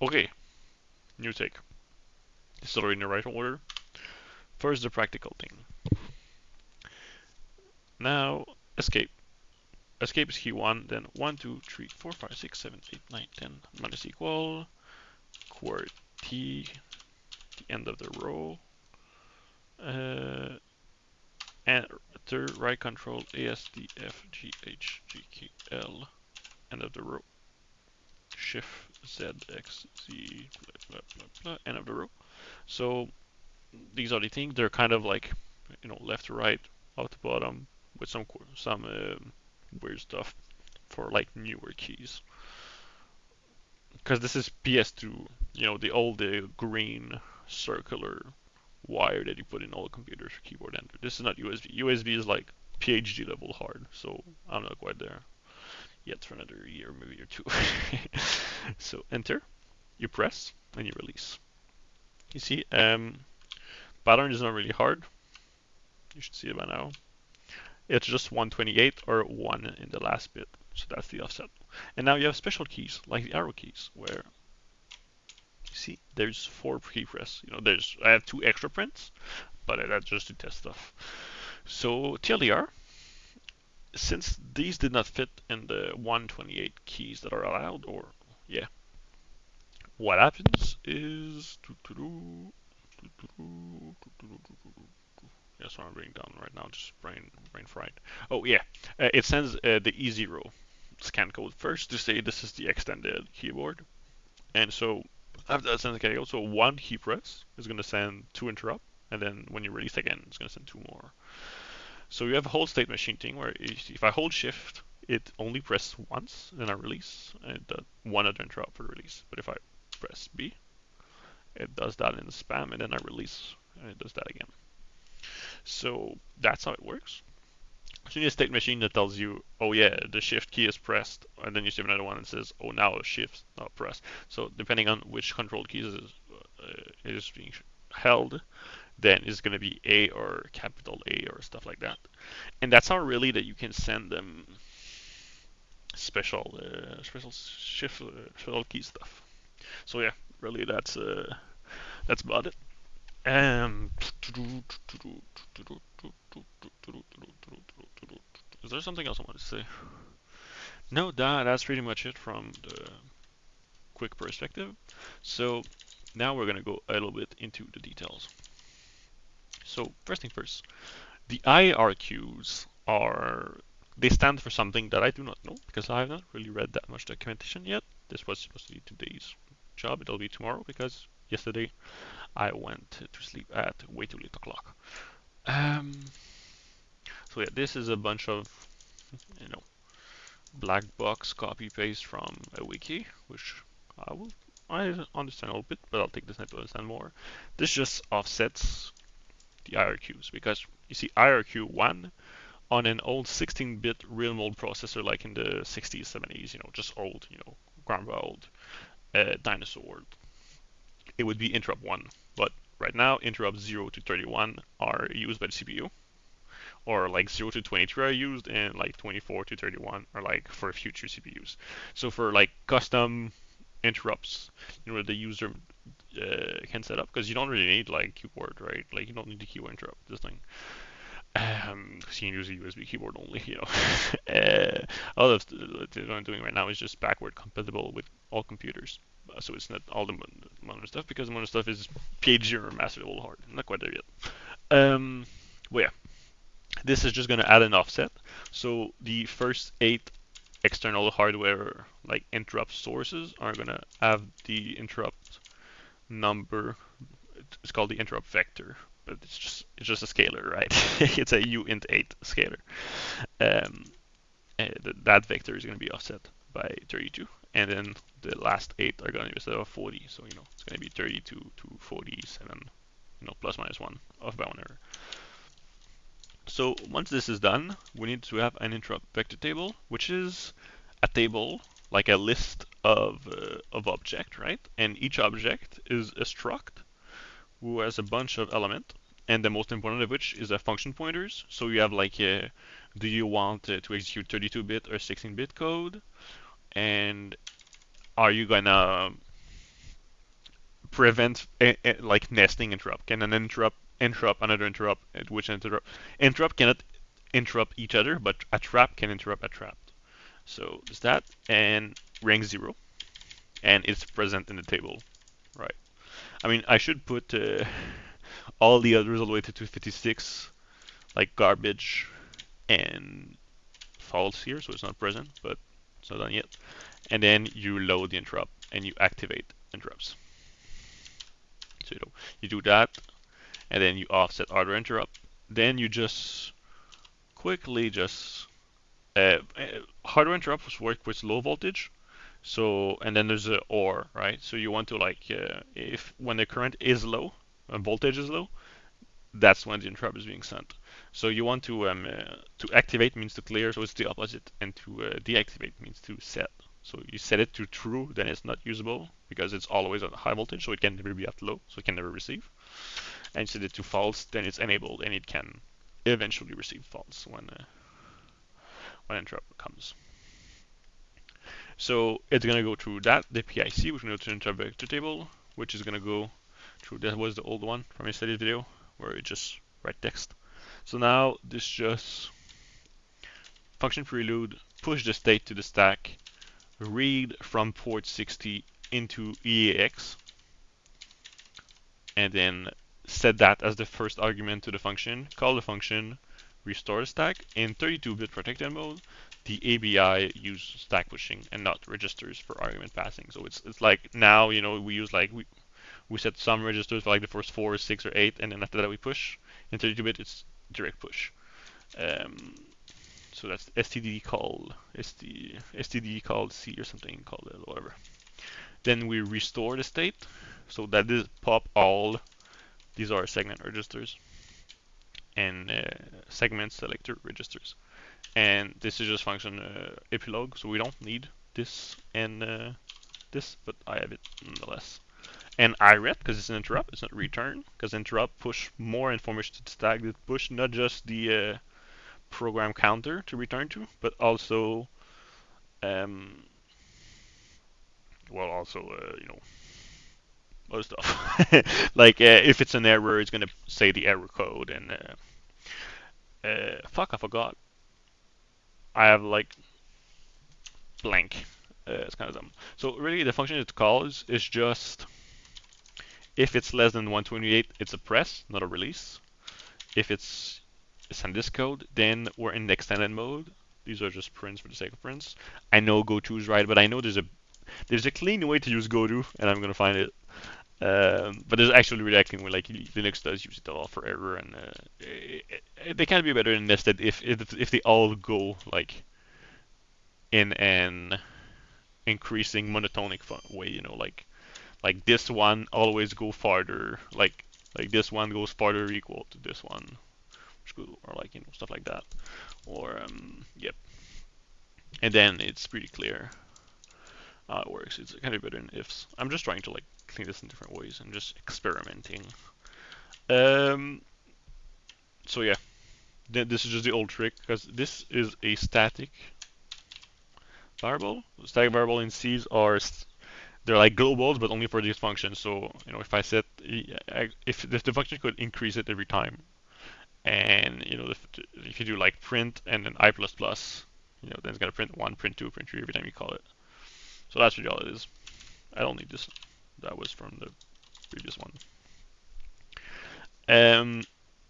Okay, new take. Still in the right order. First, the practical thing. Now, escape. Escape is key 1, then 1, 2, 3, 4, 5, 6, 7, 8, 9, 10 minus equal QWERTY, the end of the row, enter right control ASDFGHGKL, end of the row, shift ZXZ, blah, blah, blah, end of the row. So these are the things, they're kind of like, left to right, up to bottom, with some weird stuff for like newer keys. Because this is PS2, the old green circular wire that you put in all computers for keyboard enter. This is not USB. USB is like PhD level hard, so I'm not quite there yet for another year, maybe or two. So enter, you press, and you release. You see, pattern is not really hard. You should see it by now. It's just 128 or 1 in the last bit, so that's the offset. And now you have special keys, like the arrow keys, where you see there's 4 pre-press. I have 2 extra prints, but that's just to test stuff. So TLDR, since these did not fit in the 128 keys that are allowed, or yeah, what happens is that's what I'm bringing down right now, just brain fried. Oh yeah, it sends the E0 scan code first to say this is the extended keyboard, and so after that sends the code, so 1 key press is going to send 2 interrupt, and then when you release again, it's going to send 2 more. So you have a whole state machine thing where if I hold shift, it only presses once, then I release, and it does 1 other interrupt for the release. But if I press B, it does that in the spam, and then I release, and it does that again. So that's how it works. So you need a state machine that tells you, oh yeah, the shift key is pressed, and then you see another one that says, oh now the shift's not pressed. So depending on which control keys is being held, then it's going to be A or capital A or stuff like that. And that's how really that you can send them special shift special key stuff. So yeah, really that's about it. Is there something else I want to say? No, that's pretty much it from the quick perspective. So now we're gonna go a little bit into the details. So first thing first, the IRQs they stand for something that I do not know because I have not really read that much documentation yet. This was supposed to be today's job. It'll be tomorrow because yesterday I went to sleep at way too late o'clock. So yeah, this is a bunch of black box copy paste from a wiki, which I understand a little bit, but I'll take this night to understand more. This just offsets the IRQs because you see IRQ1 on an old 16-bit real mode processor like in the 60s, 70s, just old, grandpa old dinosaur, it would be interrupt 1. But right now, interrupt 0 to 31 are used by the CPU, or like 0 to 23 are used, and like 24 to 31 are like for future CPUs. So for like custom interrupts, the user can set up, because you don't really need like keyboard, right? Like you don't need the keyboard interrupt this thing. Because you can use a USB keyboard only, a lot of what I'm doing right now is just backward compatible with all computers. So it's not all the modern stuff, because the modern stuff is PhD or master level hard. I'm not quite there yet. But yeah, this is just going to add an offset. So the first 8 external hardware like interrupt sources are going to have the interrupt number. It's called the interrupt vector, but it's just a scalar, right? It's a uint8 scalar. That vector is going to be offset by 32, and then the last 8 are going to be instead of 40, so it's going to be 32 to 47, plus minus 1 of bound error. So once this is done, we need to have an interrupt vector table, which is a table like a list of object, right? And each object is a struct who has a bunch of elements, and the most important of which is a function pointers. So you have like, do you want to execute 32-bit or 16-bit code, and are you gonna prevent like nesting interrupt. Can an interrupt another interrupt, which interrupt cannot interrupt each other, but a trap can interrupt a trap. So there's that, and rank 0, and it's present in the table, right? I mean, I should put all the others all the way to 256, like garbage and false here, so it's not present, but it's not done yet. And then you load the interrupt and you activate interrupts. So you do that, and then you offset other interrupt. Then you just quickly just hardware interrupts work with low voltage. So and then there's a OR, right? So you want to like if when the current is low, when voltage is low, that's when the interrupt is being sent. So you want to activate means to clear, so it's the opposite, and to deactivate means to set. So you set it to true, then it's not usable because it's always at high voltage, so it can never be at low, so it can never receive. And you set it to false, then it's enabled, and it can eventually receive false when interrupt comes. So it's gonna go through that, the PIC, which we know to interrupt vector table, which is gonna go through. That was the old one from yesterday's video, where it just write text. So now this just function prelude, push the state to the stack, read from port 60 into EAX, and then set that as the first argument to the function, call the function, restore the stack. In 32-bit protected mode, the ABI use stack pushing and not registers for argument passing. So it's like now, you know, we use like we set some registers for like the first 4, 6, or 8, and then after that we push. In 32-bit, it's direct push. So that's std call C or something, called it, whatever. Then we restore the state, so that is pop all. These are segment registers and segment selector registers. And this is just function epilogue, so we don't need this and this, but I have it nonetheless. And IRET, because it's an interrupt, it's not return, because interrupt push more information to the stack. It push not just the program counter to return to, but also, you know, other stuff. Like if it's an error, it's gonna say the error code, and fuck, I forgot. I have like blank. It's kind of dumb. So really, the function it calls is just if it's less than 128, it's a press, not a release. If it's send this code, then we're in the extended mode. These are just prints for the sake of prints. I know goto is right, but I know there's a clean way to use goto, and I'm gonna find it. But there's actually really acting where like Linux does use it a lot for error, and they can be better than nested if they all go like in an increasing monotonic way, you know, like this one always go farther, like this one goes farther equal to this one, or like, you know, stuff like that, or yep. And then it's pretty clear how it works. It's kind of better in ifs. I'm just trying to like clean this in different ways and just experimenting. So yeah, this is just the old trick, because this is a static variable. Static variable in C's are they're like globals, but only for these functions. So, you know, if I set if the function could increase it every time, and you know, if you do like print and then I++, you know, then it's gonna print 1, print 2, print 3 every time you call it. So that's really all it is. I don't need this. That was from the previous one.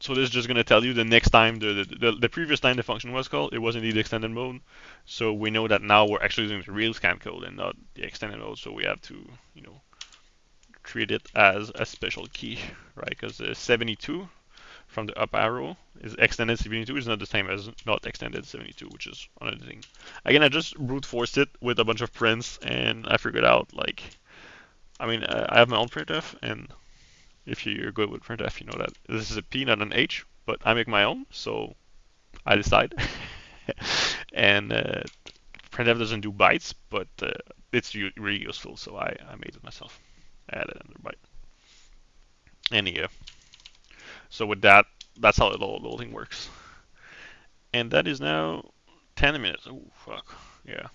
So this is just gonna tell you the next time the previous time the function was called, it was indeed extended mode. So we know that now we're actually using the real scan code and not the extended mode. So we have to, you know, treat it as a special key, right? Because 72 from the up arrow is extended 72 is not the same as not extended 72, which is another thing. Again, I just brute forced it with a bunch of prints, and I figured out like, I mean, I have my own printf, and if you're good with printf, you know that this is a P, not an H, but I make my own, so I decide. And printf doesn't do bytes, but it's really useful, so I made it myself. I added another byte. And yeah, so with that, that's how the whole thing works. And that is now 10 minutes. Oh fuck, yeah.